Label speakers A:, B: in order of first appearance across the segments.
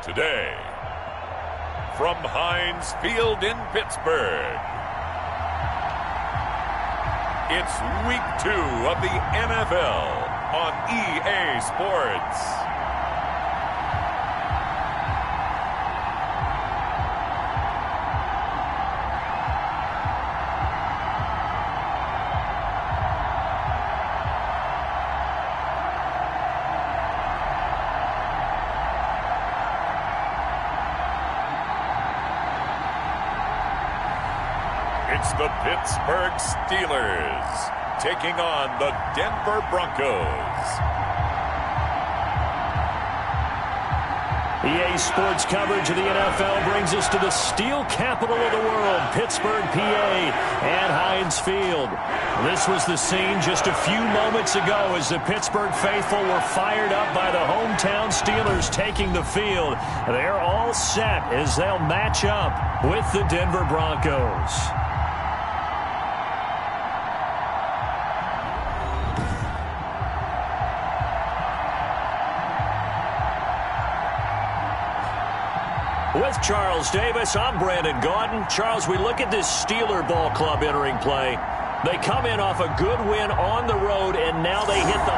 A: Today, from Heinz Field in Pittsburgh, it's Week 2 of the NFL on EA Sports. It's the Pittsburgh Steelers taking on the Denver Broncos.
B: EA Sports coverage of the NFL brings us to the steel capital of the world, Pittsburgh, PA, at Heinz Field. This was the scene just a few moments ago as the Pittsburgh faithful were fired up by the hometown Steelers taking the field. They're all set as they'll match up with the Denver Broncos. With Charles Davis, I'm Brandon Gaudin. Charles, we look at this Steeler ball club entering play. They come in off a good win on the road, and now they hit the...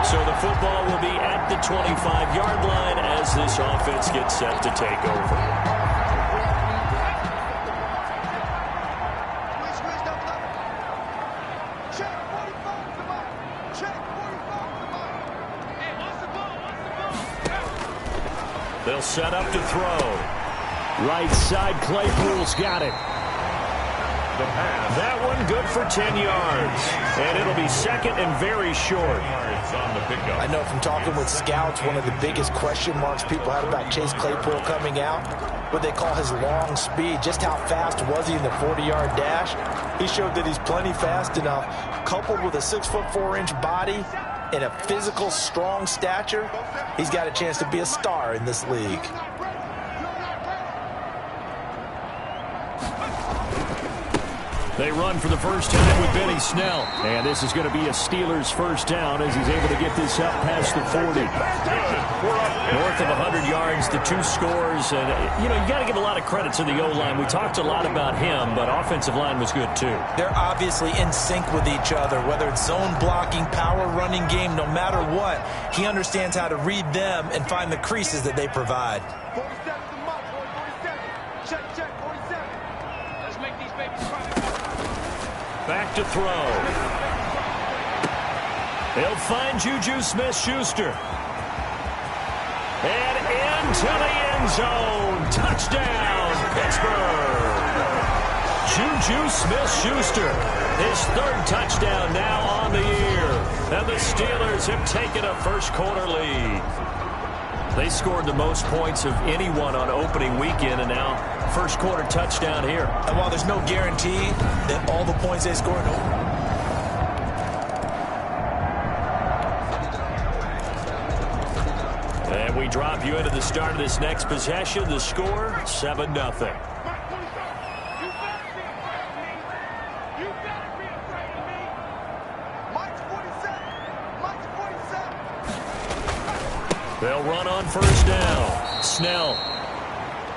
B: So the football will be at the 25-yard line as this offense gets set to take over. They'll set up to throw. Right side, Claypool's got it. That one good for 10 yards. And it'll be second and very short.
C: I know from talking with scouts, one of the biggest question marks people had about Chase Claypool coming out, what they call his long speed. Just how fast was he in the 40-yard dash? He showed that he's plenty fast enough, coupled with a 6'4" body and a physical, strong stature. He's got a chance to be a star in this league.
B: They run for the first time with Benny Snell. And this is going to be a Steelers first down as he's able to get this up past the 40. North of 100 yards, the two scores. And, you got to give a lot of credit to the O-line. We talked a lot about him, but offensive line was good too.
C: They're obviously in sync with each other, whether it's zone blocking, power running game, no matter what. He understands how to read them and find the creases that they provide.
D: 47 to Mike, 47. Check, 47. Let's make these babies cry.
B: Back to throw. He'll find Juju Smith-Schuster. And into the end zone. Touchdown, Pittsburgh. Juju Smith-Schuster. His third touchdown now on the year. And the Steelers have taken a first-quarter lead. They scored the most points of anyone on opening weekend, and now first-quarter touchdown here.
C: And while there's no guarantee that all the points they scored...
B: And we drop you into the start of this next possession. The score, 7-0. They'll run on first down. Snell.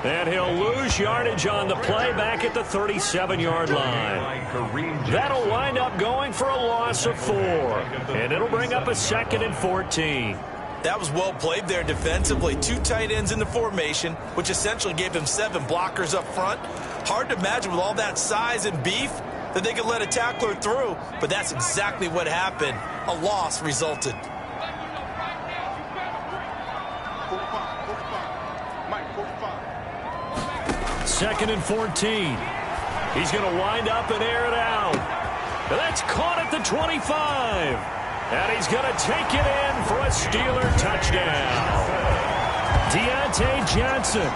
B: And he'll lose yardage on the play back at the 37-yard line. That'll wind up going for a loss of 4. And it'll bring up a 2nd and 14.
C: That was well played there defensively. 2 tight ends in the formation, which essentially gave them 7 blockers up front. Hard to imagine with all that size and beef that they could let a tackler through. But that's exactly what happened. A loss resulted.
B: 2nd and 14. He's going to wind up and air it out. And that's caught at the 25. And he's going to take it in for a Steeler touchdown. Deontay Johnson,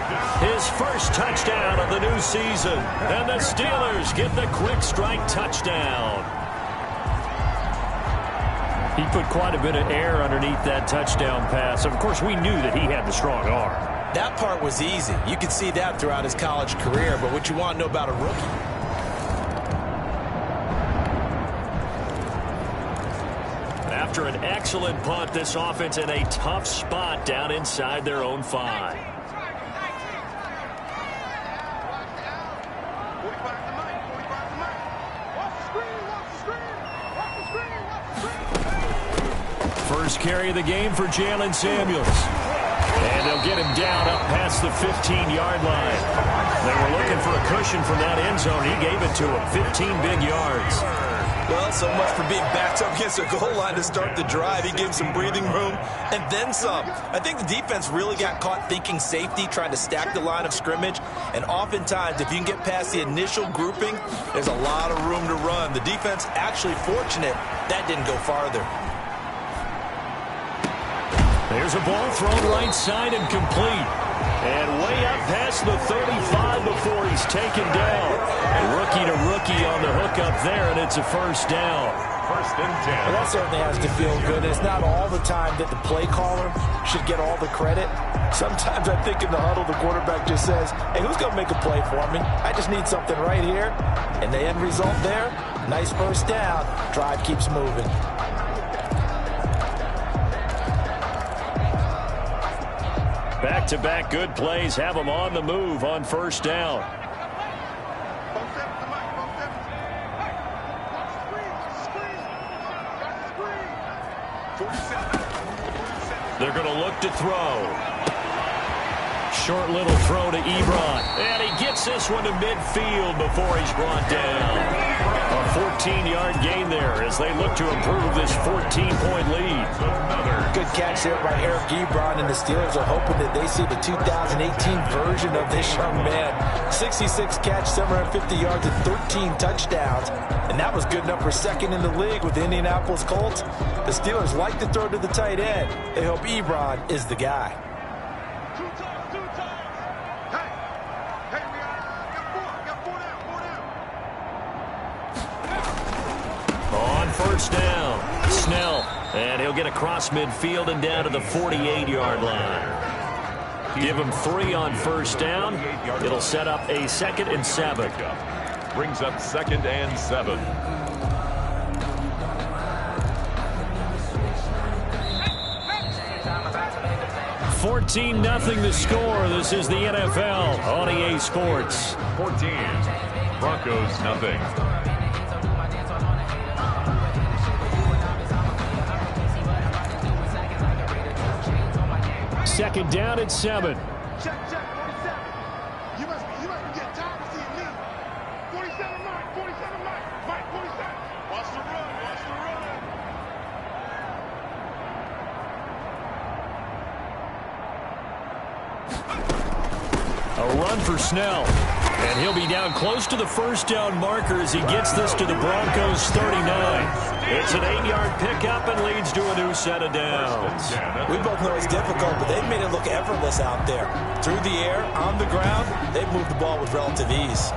B: his first touchdown of the new season. And the Steelers get the quick strike touchdown. He put quite a bit of air underneath that touchdown pass. Of course, we knew that he had the strong arm.
C: That part was easy. You could see that throughout his college career. But what you want to know about a rookie?
B: after an excellent punt, this offense in a tough spot down inside their own 5. First carry of the game for Jalen Samuels. And they'll get him down up past the 15-yard line. They were looking for a cushion from that end zone. He gave it to him. 15 big yards.
E: Well, so much for being backed up against a goal line to start the drive. He gave some breathing room and then some. I think the defense really got caught thinking safety, trying to stack the line of scrimmage. And oftentimes, if you can get past the initial grouping, there's a lot of room to run. The defense actually fortunate that didn't go farther.
B: There's a ball thrown right side and complete. And way up past the 35 before he's taken down. Rookie to rookie on the hook up there, and it's a first down.
A: First and 10.
C: Well, that certainly has to feel good. It's not all the time that the play caller should get all the credit. Sometimes I think in the huddle, the quarterback just says, hey, who's going to make a play for me? I just need something right here. And the end result there, nice first down. Drive keeps moving.
B: Back-to-back good plays have them on the move on first down. They're going to look to throw. Short little throw to Ebron. And he gets this one to midfield before he's brought down. A 14-yard gain there as they look to improve this 14-point lead.
C: Good catch there by Eric Ebron, and the Steelers are hoping that they see the 2018 version of this young man. 66 catch, 750 yards, and 13 touchdowns. And that was good enough for second in the league with the Indianapolis Colts. The Steelers like to throw to the tight end. They hope Ebron is the guy.
B: First down. Snell. And he'll get across midfield and down to the 48-yard line. Give him 3 on first down. It'll set up a 2nd and 7.
A: Brings up 2nd and 7.
B: $14-0 the score. This is the NFL on EA Sports.
A: 14. Broncos nothing.
B: Second down at 7.
D: Check, 47. You must be getting tired of seeing me. 47 Mike, 47 Mike, 47. Watch the run, watch the run.
B: A run for Snell. And he'll be down close to the first down marker as he gets this to the Broncos 39. It's an 8-yard pickup and leads to a new set of downs.
E: We both know it's difficult, but they've made it look effortless out there. Through the air, on the ground, they've moved the ball with relative ease.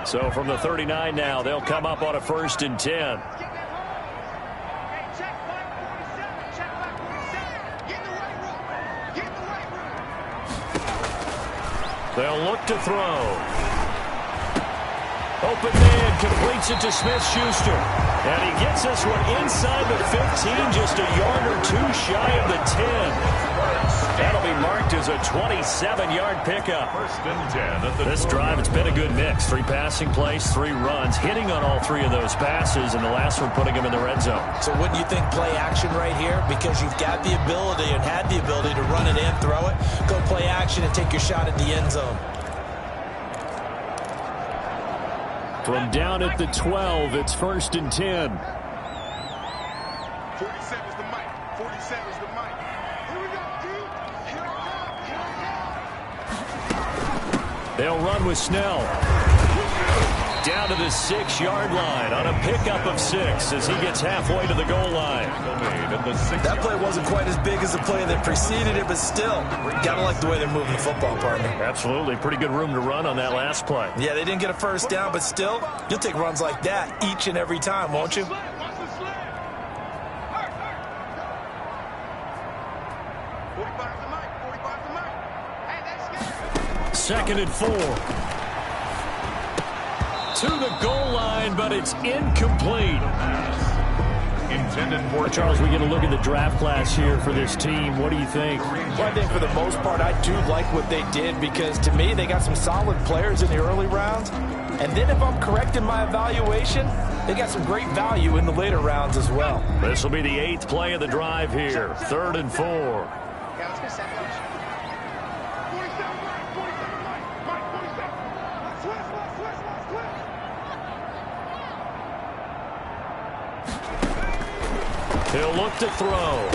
B: So from the 39 now, they'll come up on a 1st and 10. They'll look to throw. Open man completes it to Smith-Schuster. And he gets this one inside the 15, just a yard or 2 shy of the 10. That'll be marked as a 27-yard pickup.
A: 1st and 10.
B: This drive, it's been a good mix. 3 passing plays, 3 runs, hitting on all 3 of those passes, and the last one putting him in the red zone.
E: So wouldn't you think play action right here? Because you've got the ability and had the ability to run it and throw it. Go play action and take your shot at the end zone.
B: From down at the 12, it's 1st and 10.
D: 47 is the mic. 47 is the mic. Here we go, dude. Here we go.
B: They'll run with Snell. Down to the 6-yard line on a pickup of 6 as he gets halfway to the goal line.
E: That play wasn't quite as big as the play that preceded it, but still, gotta like the way they're moving the football, partner.
B: Absolutely. Pretty good room to run on that last play.
E: Yeah, they didn't get a first down, but still, you'll take runs like that each and every time, won't you?
B: 2nd and 4. To the goal line, but it's incomplete.
A: Intended for
B: Charles, we get a look at the draft class here for this team. What do you think?
C: Well, I think for the most part, I do like what they did because, to me, they got some solid players in the early rounds. And then if I'm correct in my evaluation, they got some great value in the later rounds as well.
B: This will be the 8th play of the drive here. 3rd and 4.
D: Yeah, let's get set. 47 right, 47 right, Mike, 47. Switch.
B: He'll look to throw.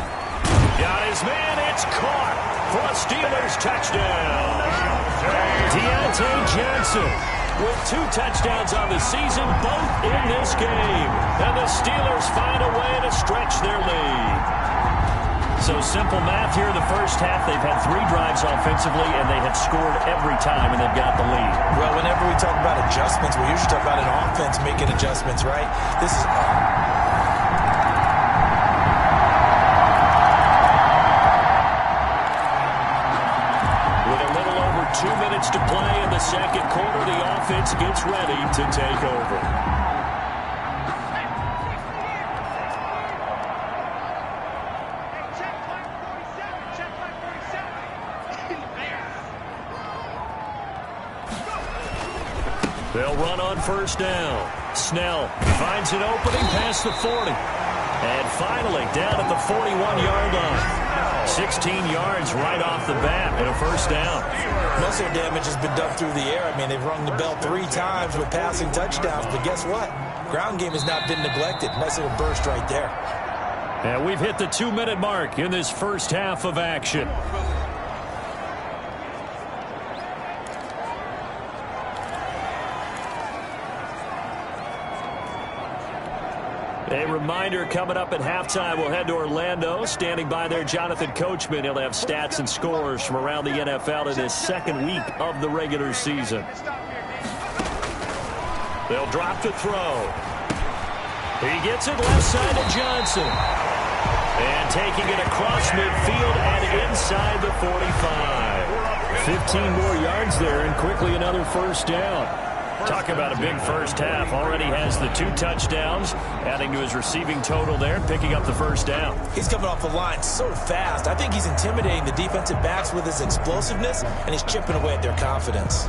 B: Got his man. It's caught for a Steelers touchdown. Deontay Johnson with 2 touchdowns on the season, both in this game. And the Steelers find a way to stretch their lead. So simple math here in the first half. They've had 3 drives offensively, and they have scored every time, and they've got the lead.
E: Well, whenever we talk about adjustments, we usually talk about an offense making adjustments, right? This is...
B: With a little over 2 minutes to play in the second quarter, the offense gets ready to take over. They'll run on first down. Snell finds an opening past the 40. And finally down at the 41-yard line. 16 yards right off the bat and a first down.
E: Most of their damage has been done through the air. I mean, they've rung the bell 3 times with passing touchdowns. But guess what? Ground game has not been neglected. Nice little burst right there.
B: And we've hit the 2-minute mark in this first half of action. A reminder, coming up at halftime, we'll head to Orlando. Standing by there, Jonathan Coachman. He'll have stats and scores from around the NFL in his 2nd week of the regular season. They'll drop to throw. He gets it left side to Johnson. And taking it across midfield and inside the 45. 15 more yards there and quickly another first down. Talk about a big first half. Already has the 2 touchdowns, adding to his receiving total there, picking up the first down.
E: He's coming off the line so fast. I think he's intimidating the defensive backs with his explosiveness, and he's chipping away at their confidence.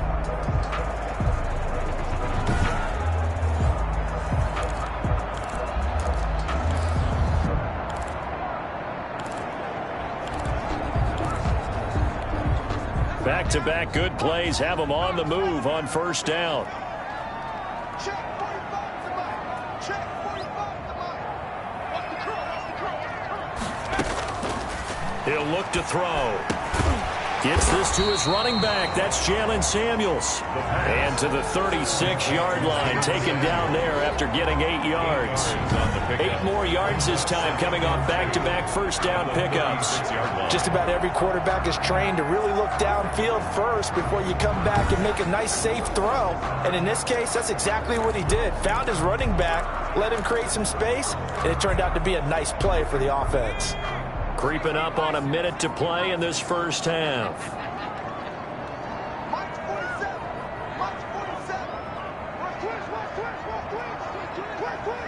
B: Back-to-back good plays have him on the move on first down.
D: Check 45 to Mike. Check 45 to Mike. What's the curl?
B: He'll look to throw. Gets this to his running back. That's Jalen Samuels. And to the 36-yard line, taken down there after getting 8 yards. 8 more yards this time, coming off back-to-back first down pickups.
C: Just about every quarterback is trained to really look downfield first before you come back and make a nice, safe throw. And in this case, that's exactly what he did. Found his running back, let him create some space, and it turned out to be a nice play for the offense.
B: Creeping up on a minute to play in this first half.
D: Mike's 47. Mike's 47. Twitch.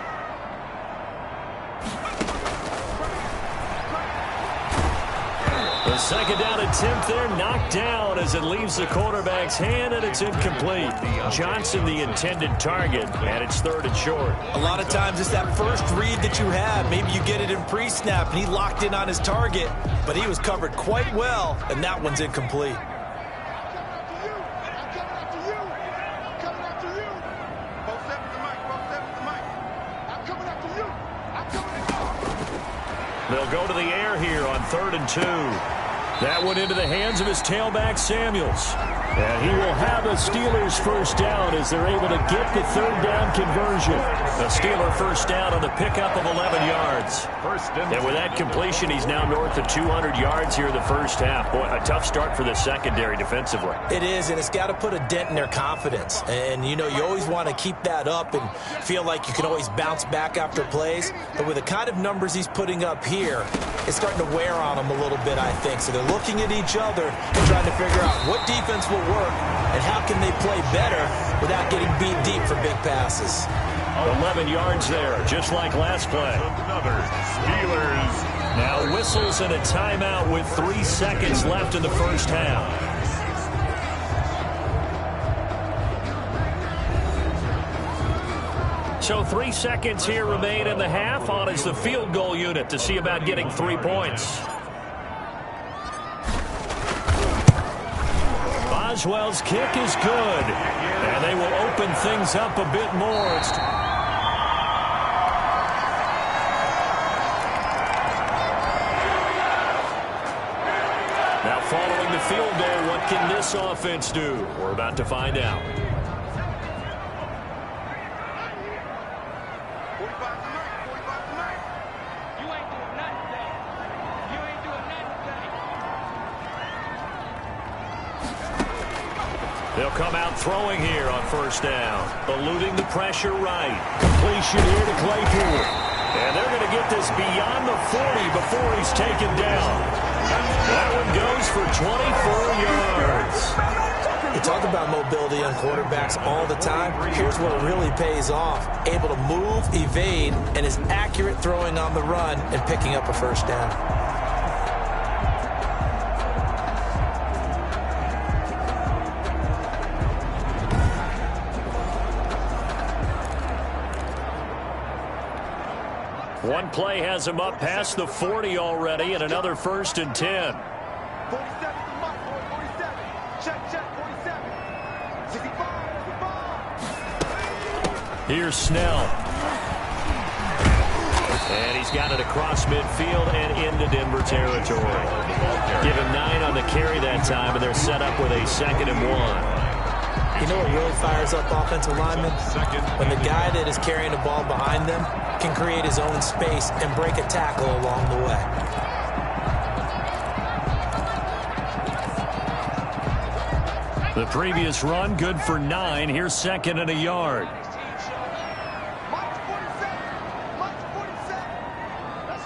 B: The second down attempt there knocked down as it leaves the quarterback's hand, and it's incomplete. Johnson the intended target, and it's 3rd and short.
E: A lot of times it's that first read that you have. Maybe you get it in pre-snap, and he locked in on his target, but he was covered quite well, and that one's incomplete.
B: They'll go to the air here on 3rd and 2. That went into the hands of his tailback, Samuels. And he will have a Steelers first down as they're able to get the 3rd down conversion. A Steeler first down on the pickup of 11 yards. And with that completion, he's now north of 200 yards here in the first half. Boy, a tough start for the secondary defensively.
E: It is, and it's got to put a dent in their confidence. And, you know, you always want to keep that up and feel like you can always bounce back after plays. But with the kind of numbers he's putting up here, it's starting to wear on them a little bit, I think. So they're
C: looking at each other and trying to figure out what defense will work and how can they play better without getting beat deep for big passes.
B: 11 yards there, just like last play.
A: Another Steelers.
B: Now whistles and a timeout with 3 seconds left in the first half. So 3 seconds here remain in the half. On is the field goal unit to see about getting 3 points. Boswell's kick is good. And they will open things up a bit more. Now following the field goal, what can this offense do? We're about to find out.
D: 45 tonight. You ain't doing nothing today. You ain't doing nothing today.
B: They'll come out throwing here on first down. Eluding the pressure right. Completion here to Claypool. And they're going to get this beyond the 40 before he's taken down. That one goes for 24 yards.
C: You talk about mobility on quarterbacks all the time. Here's what really pays off. Able to move, evade, and is accurate throwing on the run and picking up a first down.
B: One play has him up past the 40 already, and another 1st and 10.
D: 47 to Mike, 47. Check, 47. 65.
B: Here's Snell. And he's got it across midfield and into Denver territory. Give him 9 on the carry that time, and they're set up with a 2nd and 1.
C: You know what really fires up offensive linemen? When the guy that is carrying the ball behind them can create his own space and break a tackle along the way.
B: The previous run, good for 9. Here's 2nd and a yard.
D: Mike's 47. Let's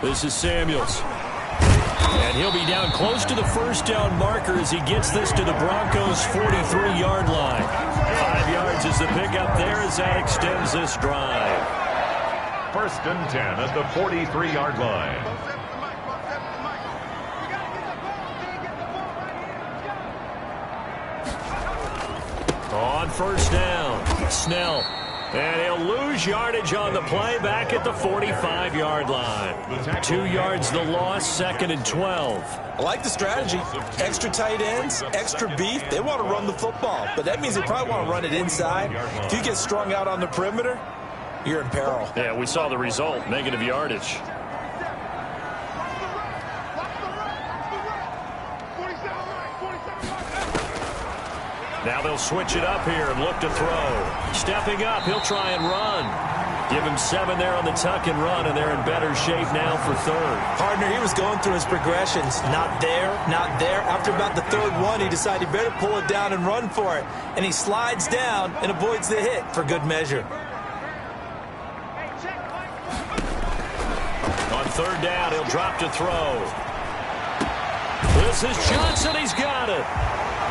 D: go.
B: This is Samuels. And he'll be down close to the first down marker as he gets this to the Broncos' 43-yard line. 5 yards is the pickup there as that extends this drive.
A: 1st and 10 at the 43-yard line.
B: On first down, Snell. And he'll lose yardage on the play back at the 45-yard line. 2 yards the loss, 2nd and 12.
C: I like the strategy. Extra tight ends, extra beef. They want to run the football, but that means they probably want to run it inside. If you get strung out on the perimeter, you're in peril.
B: Yeah, we saw the result, negative yardage. Now they'll switch it up here and look to throw. Stepping up, he'll try and run. Give him 7 there on the tuck and run, and they're in better shape now for 3rd.
C: Partner, he was going through his progressions. Not there, not there. After about the 3rd one, he decided he better pull it down and run for it. And he slides down and avoids the hit for good measure.
B: On 3rd down, he'll drop to throw. This is Johnson. He's got it.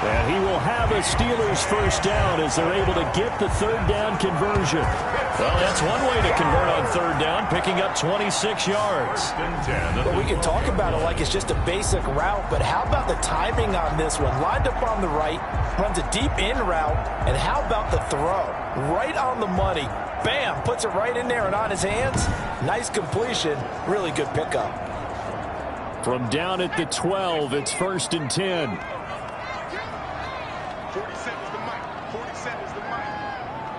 B: And he will have a Steelers first down as they're able to get the 3rd down conversion. Well, that's one way to convert on 3rd down, picking up 26 yards.
C: Well, we can talk about it like it's just a basic route, but how about the timing on this one? Lined up on the right, runs a deep in route, and how about the throw? Right on the money. Bam, puts it right in there and on his hands. Nice completion, really good pickup.
B: From down at the 12, it's 1st and 10.
D: 47 is the mic. 47 is the mic.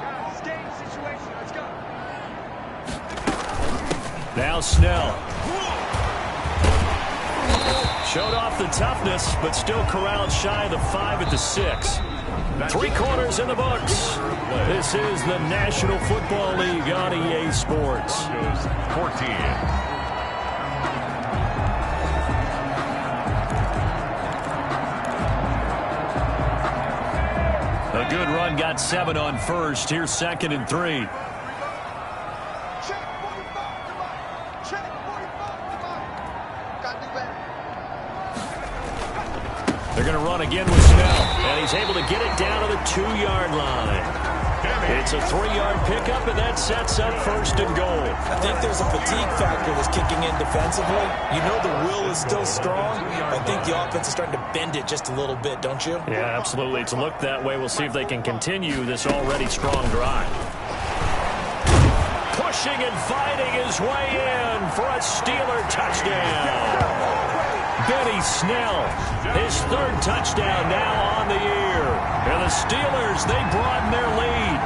D: Guys, this game situation. Let's go.
B: Now Snell. Showed off the toughness, but still corralled shy of the 5 at the 6. 3 quarters in the books. This is the National Football League on EA Sports.
A: 14.
B: A good run, got 7 on first. Here's 2nd and 3.
D: Check 45 to Mike. Check 45 to Mike.
B: They're going to run again with Snell, and he's able to get it down to the 2-yard line. It's a 3-yard pickup, and that sets up first and goal.
E: I think there's a fatigue factor that's kicking in defensively. You know the will is still strong. I think the offense is starting to bend it just a little bit, don't you?
B: Yeah, absolutely. It's looked that way. We'll see if they can continue this already strong drive. Pushing and fighting his way in for a Steeler touchdown. Benny Snell, his 3rd touchdown now on the year. And the Steelers, they broaden their lead.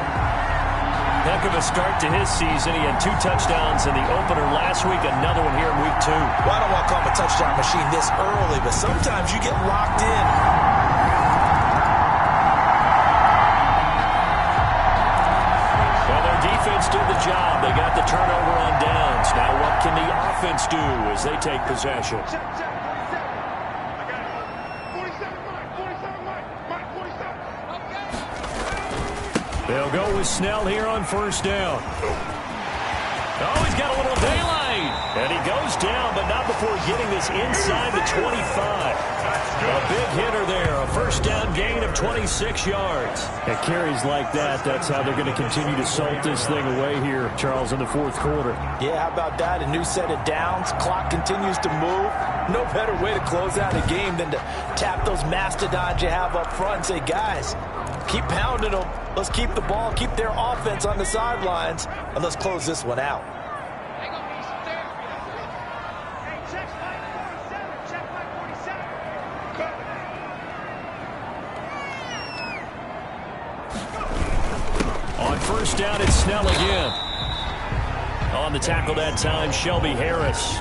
B: Heck of a start to his season. He had 2 touchdowns in the opener last week, another one here in week 2.
E: Well, I don't want to call him a touchdown machine this early, but sometimes you get locked in.
B: Well, their defense did the job. They got the turnover on downs. Now what can the offense do as they take possession? They'll go with Snell here on 1st down. Oh, he's got a little daylight. And he goes down, but not before getting this inside the 25. A big hitter there. A 1st down gain of 26 yards. At carries like that, that's how they're going to continue to salt this thing away here, Charles, in the 4th quarter.
C: Yeah, how about that? A new set of downs. Clock continues to move. No better way to close out a game than to tap those mastodons you have up front and say, guys, keep pounding them. Let's keep the ball, keep their offense on the sidelines, and let's close this one out.
B: On 1st down, it's Snell again. On the tackle that time, Shelby Harris.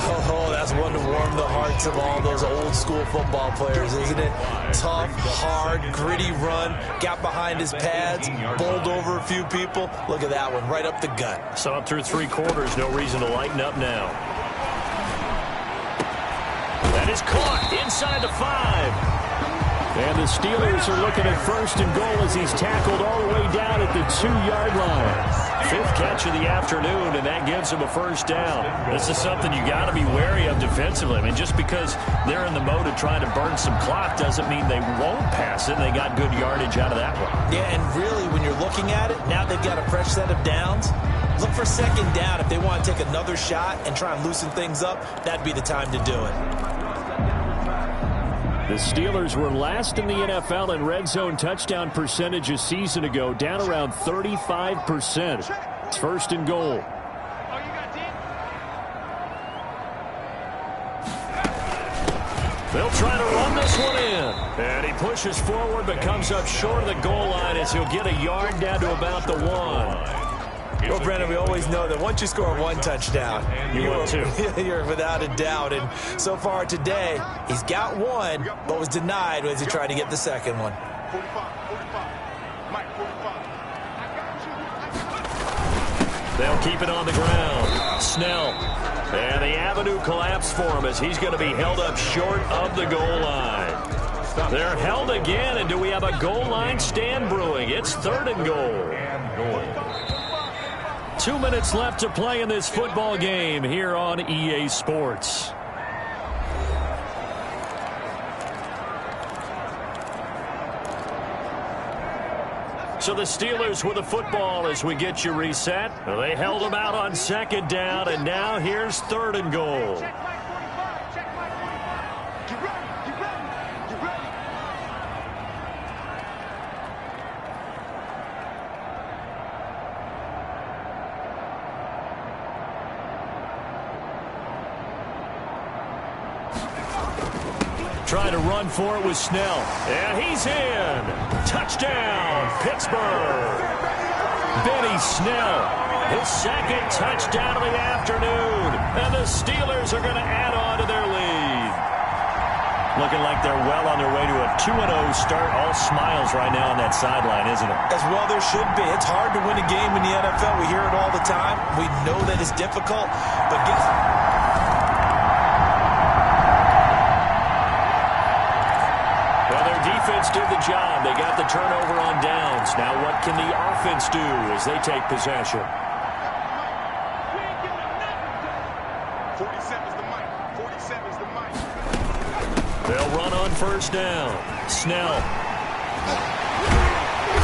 E: Oh, that's one to warm the hearts of all those old school football players, isn't it? Tough, hard, gritty run, got behind his pads, bowled over a few people. Look at that one, right up the gut.
B: Saw it through 3 quarters, no reason to lighten up now. That is caught inside the 5. And the Steelers are looking at 1st and goal as he's tackled all the way down at the 2-yard line. 5th catch of the afternoon, and that gives him a 1st down. This is something you got to be wary of defensively. I mean, just because they're in the mode of trying to burn some clock doesn't mean they won't pass it. They got good yardage out of that one.
E: Yeah, and really, when you're looking at it, now they've got a fresh set of downs. Look for 2nd down. If they want to take another shot and try and loosen things up, that'd be the time to do it.
B: The Steelers were last in the NFL in red zone touchdown percentage a season ago, down around 35%. It's 1st and goal. They'll try to run this one in. And he pushes forward but comes up short of the goal line as he'll get a yard down to about the 1.
E: Well, Brendan, we always know that once you score 1 touchdown, you're without a doubt. And so far today, he's got 1, but was denied as he tried to get the 2nd one.
D: 45. Mike, 45.
B: They'll keep it on the ground. Snell. And the avenue collapsed for him as he's going to be held up short of the goal line. They're held again, and do we have a goal line stand brewing? It's 3rd and goal. 2 minutes left to play in this football game here on EA Sports. So the Steelers with the football as we get you reset. They held them out on 2nd down, and now here's 3rd and goal. Trying to run for it with Snell. And he's in. Touchdown, Pittsburgh. Benny Snell, his 2nd touchdown of the afternoon. And the Steelers are going to add on to their lead. Looking like they're well on their way to a 2-0 start. All smiles right now on that sideline, isn't it?
E: As well there should be. It's hard to win a game in the NFL. We hear it all the time. We know that it's difficult. But
B: defense did the job. They got the turnover on downs. Now what can the offense do as they take possession?
D: 47's the mic. 47's the
B: They'll run on first down. Snell.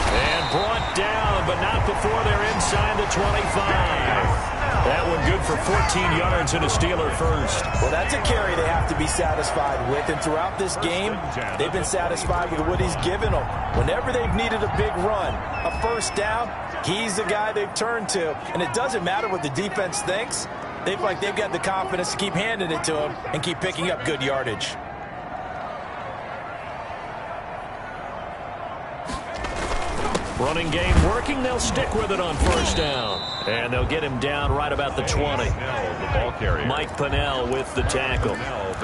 B: And brought down, but not before they're inside the 25. That one good for 14 yards and a Steeler first.
C: Well, that's a carry they have to be satisfied with. And throughout this game, they've been satisfied with what he's given them. Whenever they've needed a big run, a first down, he's the guy they've turned to. And it doesn't matter what the defense thinks. They feel like they've got the confidence to keep handing it to him and keep picking up good yardage.
B: Running game working. They'll stick with it on first down. And they'll get him down right about the 20. Mike Pennell with the tackle.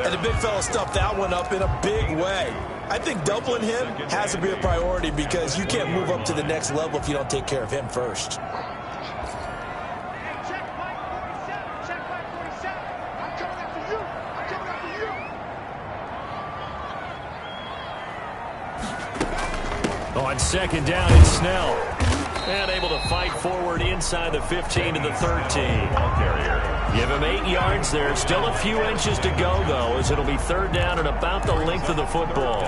E: And the big fella stuffed that one up in a big way. I think doubling him has to be a priority because you can't move up to the next level if you don't take care of him first.
B: On second down, it's Snell. And able to fight forward inside the 15 to the 13. Give him 8 yards there. Still a few inches to go, though, as it'll be third down and about the length of the football.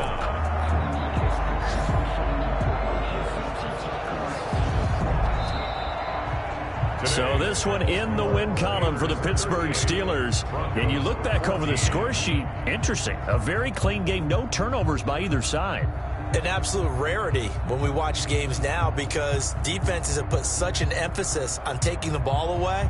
B: So this one in the win column for the Pittsburgh Steelers. And you look back over the score sheet, interesting. A very clean game, no turnovers by either side.
E: An absolute rarity when we watch games now because defenses have put such an emphasis on taking the ball away.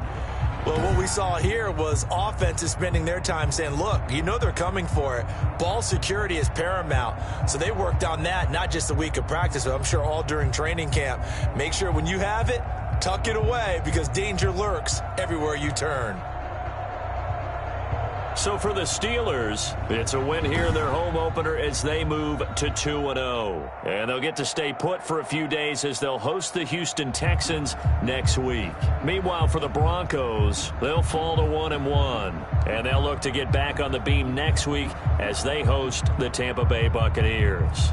E: Well, what we saw here was offenses spending their time saying, look, you know they're coming for it. Ball security is paramount. So they worked on that, not just a week of practice, but I'm sure all during training camp. Make sure when you have it, tuck it away because danger lurks everywhere you turn.
B: So for the Steelers, it's a win here in their home opener as they move to 2-0. And they'll get to stay put for a few days as they'll host the Houston Texans next week. Meanwhile, for the Broncos, they'll fall to 1-1. And they'll look to get back on the beam next week as they host the Tampa Bay Buccaneers.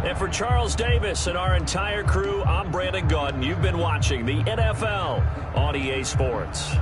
B: And for Charles Davis and our entire crew, I'm Brandon Gaudin. You've been watching the NFL on EA Sports.